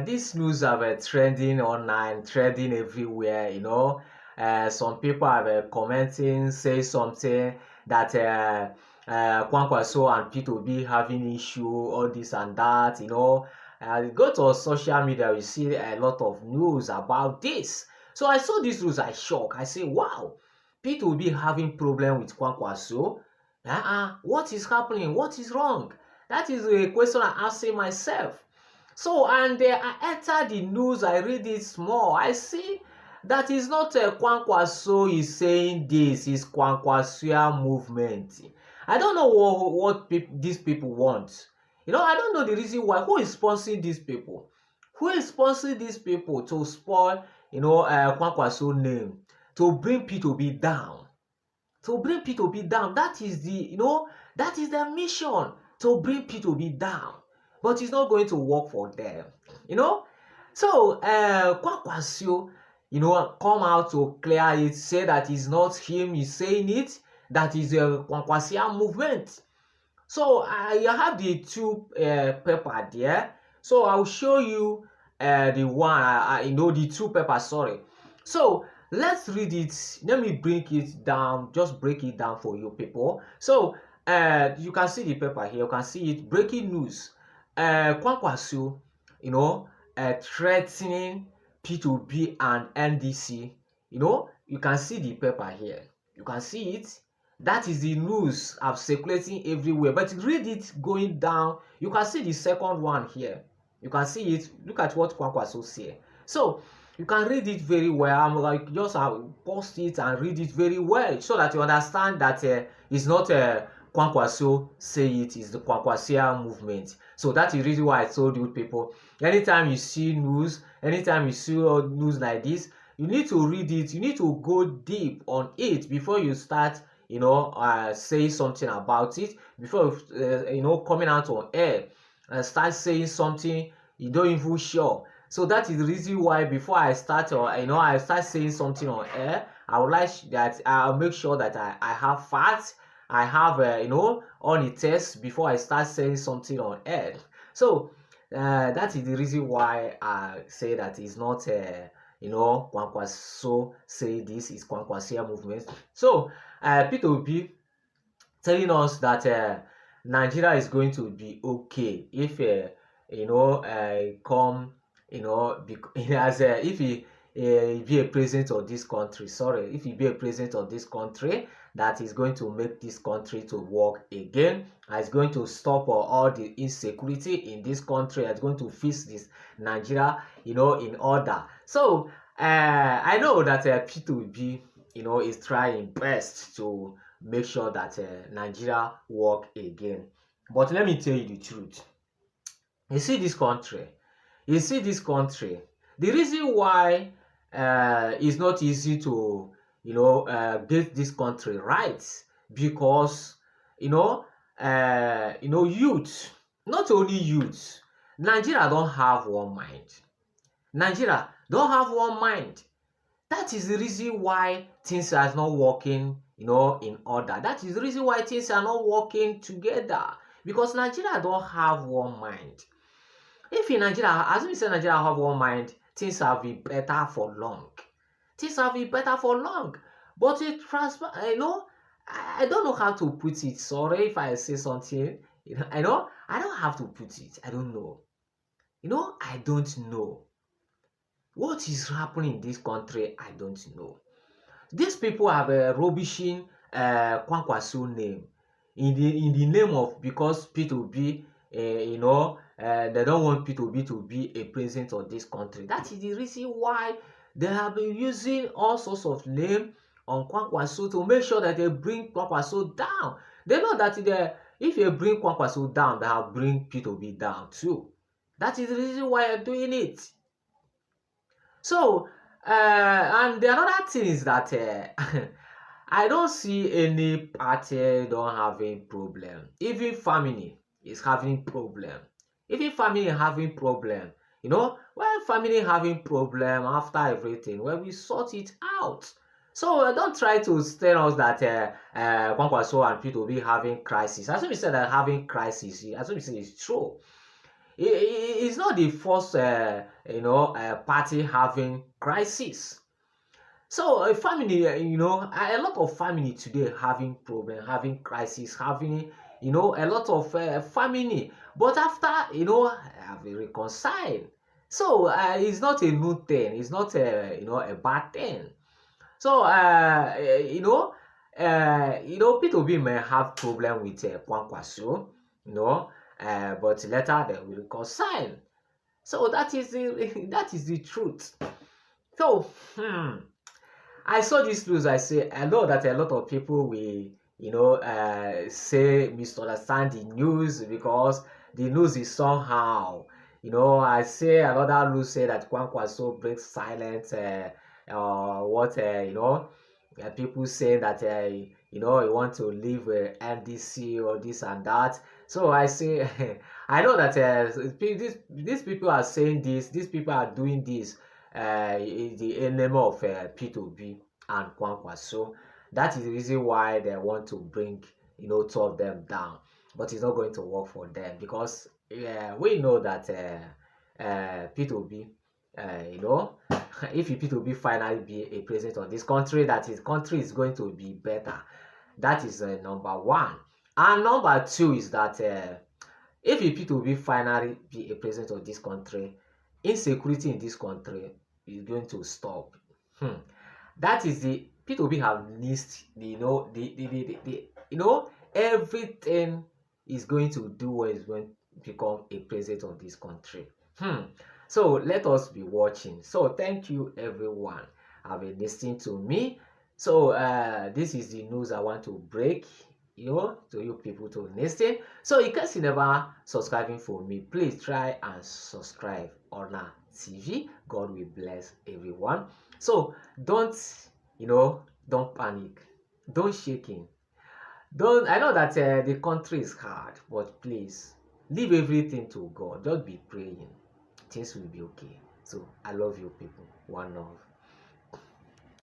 This news have trending online, trending everywhere. Some people have commenting, say something that KWANKWASO and P2B having issue, all this and that. Go to social media, you see a lot of news about this. So I saw this news, I shocked. I say, wow, P2B having problem with KWANKWASO. What is happening? What is wrong? That is a question I ask myself. So, and I enter the news, I read it small. I see that is not KWANKWASO is saying this, is KWANKWASO movement. I don't know what these people want. I don't know the reason why. Who is sponsoring these people? Who is sponsoring these people to spoil, KWANKWASO name, to bring P2B down? To bring P2B down. That is that is their mission, to bring P2B down. But it's not going to work for them. So KWANKWASO, come out to clear it, say that it's not him, he's saying it, that is a KWANKWASO movement. So I have the two paper there. So I'll show you the one, the two papers, sorry. So let's read it. Let me break it down, just break it down for you people. So you can see the paper here, you can see it, breaking news. KWANKWASO, threatening P2B and NDC. You can see the paper here. You can see it. That is the news of circulating everywhere. But read it going down. You can see the second one here. You can see it. Look at what KWANKWASO say. So you can read it very well. I'm like just post it and read it very well so that you understand that it's not KWANKWASO say it is the KWANKWASO movement. So that is the reason why I told you people, anytime you see news, anytime you see news like this, you need to read it, you need to go deep on it before you start say something about it, before coming out on air and start saying something you don't even sure. So that is the reason why before I start I start saying something on air, I would like that I'll make sure that I have facts, I have all the tests before I start saying something on air. So that is the reason why I say that it's not KWANKWASO say this is KWANKWASO movement. So P2B telling us that Nigeria is going to be okay if come as if he be a president of this country. Sorry, if he be a president of this country, that is going to make this country to work again. It's going to stop all the insecurity in this country. It's going to fix this Nigeria, in order. So I know that P2B, is trying best to make sure that Nigeria work again. But let me tell you the truth. You see this country. The reason why it's not easy to get this country right, because youth, not only youth, Nigeria don't have one mind. Nigeria don't have one mind. That is the reason why things are not working, in order. That is the reason why things are not working together, because Nigeria don't have one mind. If in Nigeria, as we say, Nigeria have one mind, things have been better for long. Things have been better for long. But it transfer, I don't know how to put it. Sorry if I say something. I don't have to put it. I don't know. I don't know. What is happening in this country, I don't know. These people have a rubbishing KWANKWASO name in the name of, because P2B, they don't want P2B to be a president of this country. That is the reason why they have been using all sorts of names on KWANKWASO to make sure that they bring KWANKWASO down. They know that if they bring KWANKWASO down, they will bring P2B down too. That is the reason why they're doing it. So, and the another thing is that I don't see any party don't having problem. Even family is having problem. Even family having problem. When family having problem after everything, when we sort it out. So don't try to tell us that KWANKWASO and P2B having crisis. As we said that having crisis, as we say, it's true. It's not the first party having crisis. So a family, a lot of family today having problem, having crisis, having a lot of family. But after have reconciled. So it's not a new thing. It's not a bad thing. So P2B may have problem with KWANKWASO, but later they will reconcile. So that is the that is the truth. So I saw this news. I know that a lot of people will say misunderstand the news because the news is somehow. I say another news say that KWANKWASO breaks silence. What people say that you want to leave NDC or this and that. So I say I know that these people are saying this. These people are doing this. Is the enemy of P2B and KWANKWASO. That is the reason why they want to bring two of them down. But it's not going to work for them because we know that P2B, if P2B finally be a president of this country, that his country is going to be better. That is number one. And number two is that if P2B finally be a president of this country, insecurity in this country is going to stop. That is the P2B have list. Everything is going to do what is going to become a president of this country. So let us be watching. So thank you everyone have been listening to me. So this is the news I want to break to you people to listen. So in case you never subscribing for me, please try and subscribe on our TV. God will bless everyone. So don't panic, don't shaking, don't. I know that the country is hard, but please leave everything to God. Just be praying, things will be okay. So I love you people. One love.